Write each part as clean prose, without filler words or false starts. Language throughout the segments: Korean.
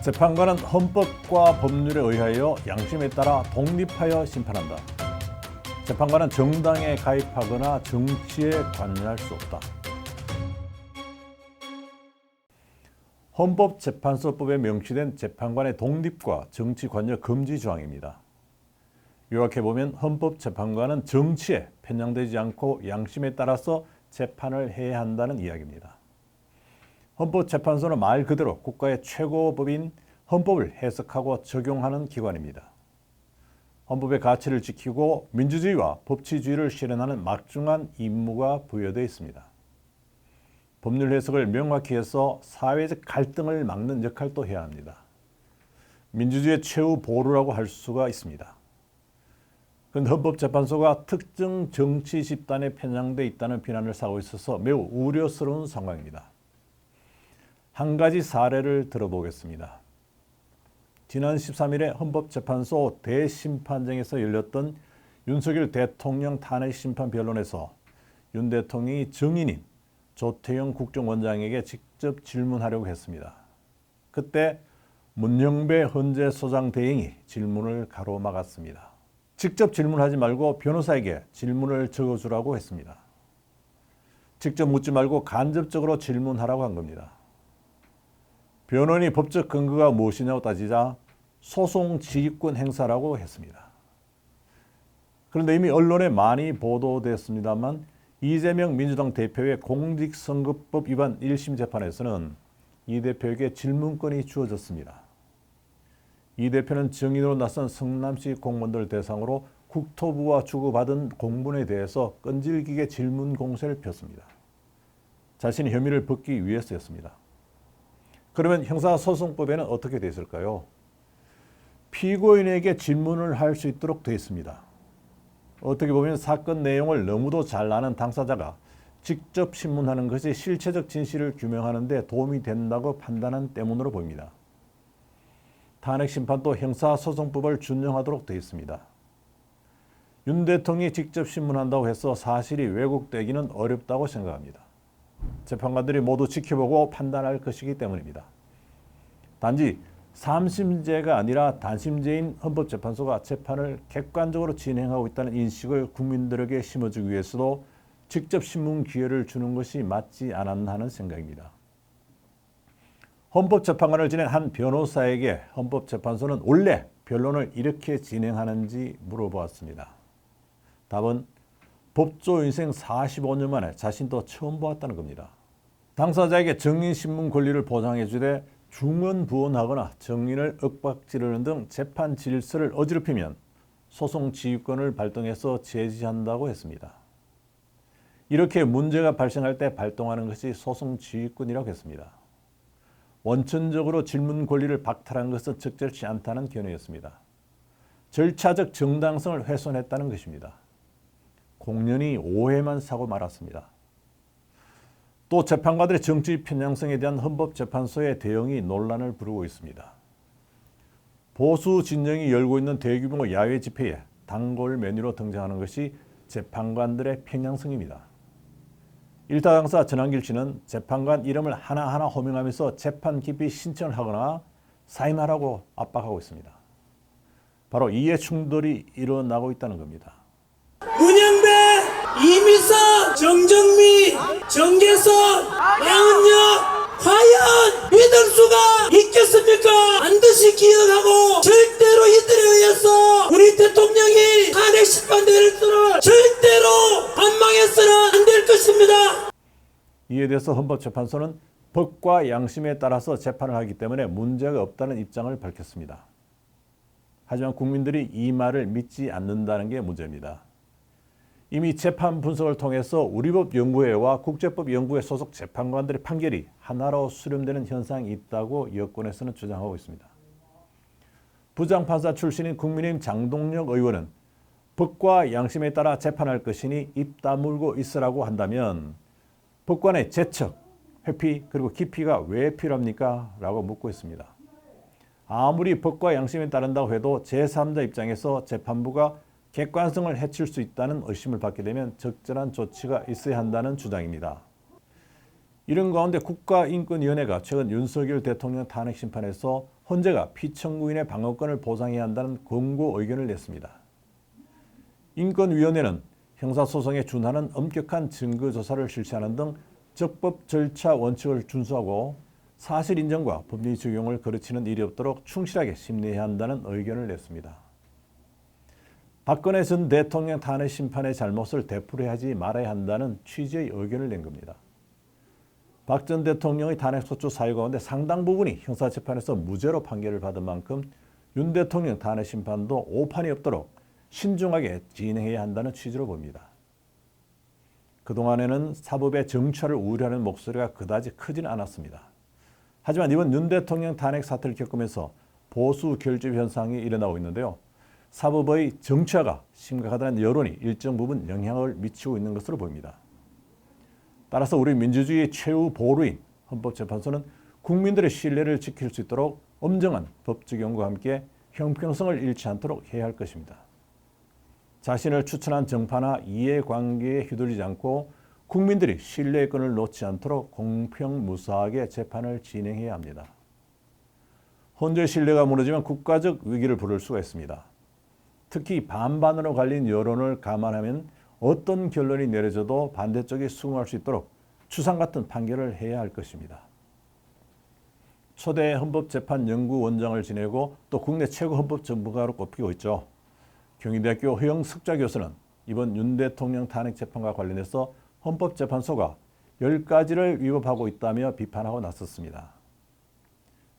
재판관은 헌법과 법률에 의하여 양심에 따라 독립하여 심판한다. 재판관은 정당에 가입하거나 정치에 관여할 수 없다. 헌법재판소법에 명시된 재판관의 독립과 정치 관여 금지 조항입니다. 요약해보면 헌법재판관은 정치에 편향되지 않고 양심에 따라서 재판을 해야 한다는 이야기입니다. 헌법재판소는 말 그대로 국가의 최고법인 헌법을 해석하고 적용하는 기관입니다. 헌법의 가치를 지키고 민주주의와 법치주의를 실현하는 막중한 임무가 부여되어 있습니다. 법률 해석을 명확히 해서 사회적 갈등을 막는 역할도 해야 합니다. 민주주의의 최후 보루라고 할 수가 있습니다. 그런데 헌법재판소가 특정 정치 집단에 편향되어 있다는 비난을 사고 있어서 매우 우려스러운 상황입니다. 한 가지 사례를 들어보겠습니다. 지난 13일에 헌법재판소 대심판정에서 열렸던 윤석열 대통령 탄핵 심판 변론에서 윤 대통령이 증인인 조태영 국정원장에게 직접 질문하려고 했습니다. 그때 문영배 헌재소장 대행이 질문을 가로막았습니다. 직접 질문하지 말고 변호사에게 질문을 적어주라고 했습니다. 직접 묻지 말고 간접적으로 질문하라고 한 겁니다. 변호인이 법적 근거가 무엇이냐고 따지자 소송 지휘권 행사라고 했습니다. 그런데 이미 언론에 많이 보도됐습니다만 이재명 민주당 대표의 공직선거법 위반 1심 재판에서는 이 대표에게 질문권이 주어졌습니다. 이 대표는 증인으로 나선 성남시 공무원들 대상으로 국토부와 주고받은 공문에 대해서 끈질기게 질문 공세를 폈습니다. 자신의 혐의를 벗기 위해서였습니다. 그러면 형사소송법에는 어떻게 되어 있을까요? 피고인에게 질문을 할 수 있도록 되어 있습니다. 어떻게 보면 사건 내용을 너무도 잘 아는 당사자가 직접 신문하는 것이 실체적 진실을 규명하는 데 도움이 된다고 판단한 때문으로 보입니다. 탄핵 심판도 형사소송법을 준용하도록 되어 있습니다. 윤 대통령이 직접 신문한다고 해서 사실이 왜곡되기는 어렵다고 생각합니다. 재판관들이 모두 지켜보고 판단할 것이기 때문입니다. 단지 3심제가 아니라 단심제인 헌법재판소가 재판을 객관적으로 진행하고 있다는 인식을 국민들에게 심어주기 위해서도 직접 신문 기회를 주는 것이 맞지 않았나 하는 생각입니다. 헌법재판관을 지낸 한 변호사에게 헌법재판소는 원래 변론을 이렇게 진행하는지 물어보았습니다. 답은 법조 인생 45년 만에 자신도 처음 보았다는 겁니다. 당사자에게 증인신문 권리를 보장해 주되 중언부언하거나 증인을 윽박지르는 등 재판 질서를 어지럽히면 소송 지휘권을 발동해서 제지한다고 했습니다. 이렇게 문제가 발생할 때 발동하는 것이 소송 지휘권이라고 했습니다. 원천적으로 질문 권리를 박탈한 것은 적절치 않다는 견해였습니다. 절차적 정당성을 훼손했다는 것입니다. 공연히 오해만 사고 말았습니다. 또 재판관들의 정치 편향성에 대한 헌법재판소의 대응이 논란을 부르고 있습니다. 보수 진영이 열고 있는 대규모 야외 집회에 단골 메뉴로 등장하는 것이 재판관들의 편향성입니다. 일타강사 전한길 씨는 재판관 이름을 하나하나 호명하면서 재판 기피 신청을 하거나 사임하라고 압박하고 있습니다. 바로 이해 충돌이 일어나고 있다는 겁니다. 문영배, 이미서, 정정미, 정계선, 양은혁 과연 믿을 수가 있겠습니까? 반드시 기억하고 절대로 이들에 의해서 우리 대통령이 탄핵 심판될 수는 절대로 반망해서는 안 될 것입니다. 이에 대해서 헌법재판소는 법과 양심에 따라서 재판을 하기 때문에 문제가 없다는 입장을 밝혔습니다. 하지만 국민들이 이 말을 믿지 않는다는 게 문제입니다. 이미 재판 분석을 통해서 우리법연구회와 국제법연구회 소속 재판관들의 판결이 하나로 수렴되는 현상이 있다고 여권에서는 주장하고 있습니다. 부장판사 출신인 국민의힘 장동혁 의원은 법과 양심에 따라 재판할 것이니 입 다물고 있으라고 한다면 법관의 재척, 회피 그리고 기피가 왜 필요합니까? 라고 묻고 있습니다. 아무리 법과 양심에 따른다고 해도 제3자 입장에서 재판부가 객관성을 해칠 수 있다는 의심을 받게 되면 적절한 조치가 있어야 한다는 주장입니다. 이런 가운데 국가인권위원회가 최근 윤석열 대통령 탄핵 심판에서 헌재가 피청구인의 방어권을 보장해야 한다는 권고 의견을 냈습니다. 인권위원회는 형사소송에 준하는 엄격한 증거조사를 실시하는 등 적법 절차 원칙을 준수하고 사실 인정과 법리 적용을 거르치는 일이 없도록 충실하게 심리해야 한다는 의견을 냈습니다. 박근혜 전 대통령 탄핵 심판의 잘못을 되풀이하지 말아야 한다는 취지의 의견을 낸 겁니다. 박 전 대통령의 탄핵소추 사유 가운데 상당 부분이 형사재판에서 무죄로 판결을 받은 만큼 윤 대통령 탄핵 심판도 오판이 없도록 신중하게 진행해야 한다는 취지로 봅니다. 그동안에는 사법의 정찰을 우려하는 목소리가 그다지 크지는 않았습니다. 하지만 이번 윤 대통령 탄핵 사태를 겪으면서 보수 결집 현상이 일어나고 있는데요. 사법의 정치화가 심각하다는 여론이 일정 부분 영향을 미치고 있는 것으로 보입니다. 따라서 우리 민주주의의 최후 보루인 헌법재판소는 국민들의 신뢰를 지킬 수 있도록 엄정한 법 적용과 함께 형평성을 잃지 않도록 해야 할 것입니다. 자신을 추천한 정파나 이해관계에 휘둘리지 않고 국민들이 신뢰의 끈을 놓지 않도록 공평무사하게 재판을 진행해야 합니다. 헌재 신뢰가 무너지면 국가적 위기를 부를 수가 있습니다. 특히 반반으로 갈린 여론을 감안하면 어떤 결론이 내려져도 반대쪽이 수긍할 수 있도록 추상 같은 판결을 해야 할 것입니다. 초대 헌법재판연구원장을 지내고 또 국내 최고 헌법전문가로 꼽히고 있죠. 경희대학교 허영석자 교수는 이번 윤 대통령 탄핵 재판과 관련해서 헌법재판소가 10가지를 위법하고 있다며 비판하고 나섰습니다.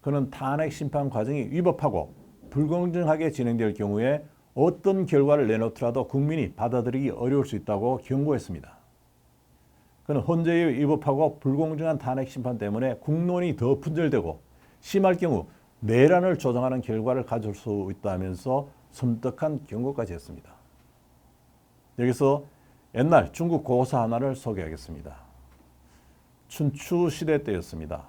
그는 탄핵 심판 과정이 위법하고 불공정하게 진행될 경우에 어떤 결과를 내놓더라도 국민이 받아들이기 어려울 수 있다고 경고했습니다. 그는 헌재의 위법하고 불공정한 탄핵 심판 때문에 국론이 더 분절되고 심할 경우 내란을 조장하는 결과를 가져올 수 있다면서 섬뜩한 경고까지 했습니다. 여기서 옛날 중국 고사 하나를 소개하겠습니다. 춘추 시대 때였습니다.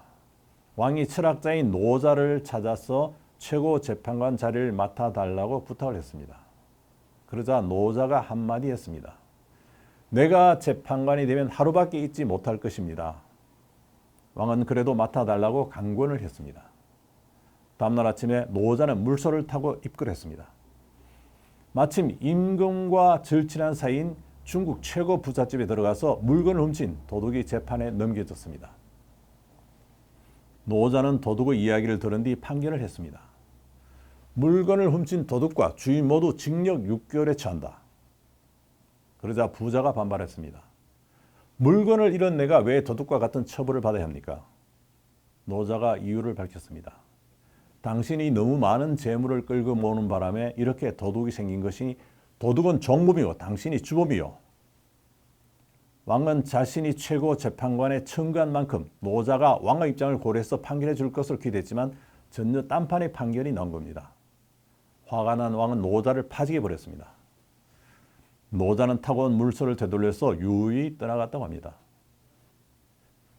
왕이 철학자인 노자를 찾아서 최고 재판관 자리를 맡아달라고 부탁을 했습니다. 그러자 노자가 한마디 했습니다. 내가 재판관이 되면 하루밖에 있지 못할 것입니다. 왕은 그래도 맡아달라고 강권을 했습니다. 다음날 아침에 노자는 물소를 타고 입국했습니다. 마침 임금과 절친한 사이인 중국 최고 부잣집에 들어가서 물건을 훔친 도둑이 재판에 넘겨졌습니다. 노자는 도둑의 이야기를 들은 뒤 판결을 했습니다. 물건을 훔친 도둑과 주인 모두 징역 6개월에 처한다. 그러자 부자가 반발했습니다. 물건을 잃은 내가 왜 도둑과 같은 처벌을 받아야 합니까? 노자가 이유를 밝혔습니다. 당신이 너무 많은 재물을 끌고 모으는 바람에 이렇게 도둑이 생긴 것이니 도둑은 종범이고 당신이 주범이요. 왕은 자신이 최고 재판관에 청구한 만큼 노자가 왕의 입장을 고려해서 판결해 줄 것을 기대했지만 전혀 딴판의 판결이 나온 겁니다. 화가 난 왕은 노자를 파직해 버렸습니다. 노자는 타고 온 물소를 되돌려서 유유히 떠나갔다고 합니다.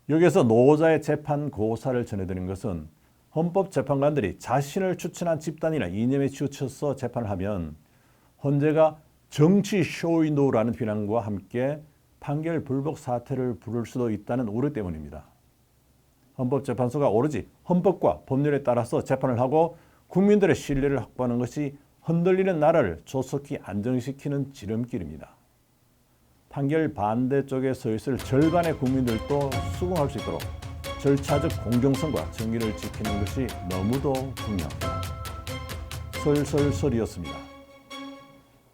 여기에서 노자의 재판 고사를 전해드린 것은 헌법재판관들이 자신을 추천한 집단이나 이념에 치우쳐서 재판을 하면 헌재가 정치 쇼윈도우라는 비난과 함께 판결 불복 사태를 부를 수도 있다는 우려 때문입니다. 헌법재판소가 오로지 헌법과 법률에 따라서 재판을 하고 국민들의 신뢰를 확보하는 것이 흔들리는 나라를 조속히 안정시키는 지름길입니다. 판결 반대쪽에 서 있을 절반의 국민들도 수긍할 수 있도록 절차적 공정성과 정의를 지키는 것이 너무도 중요합니다. 설설설이었습니다.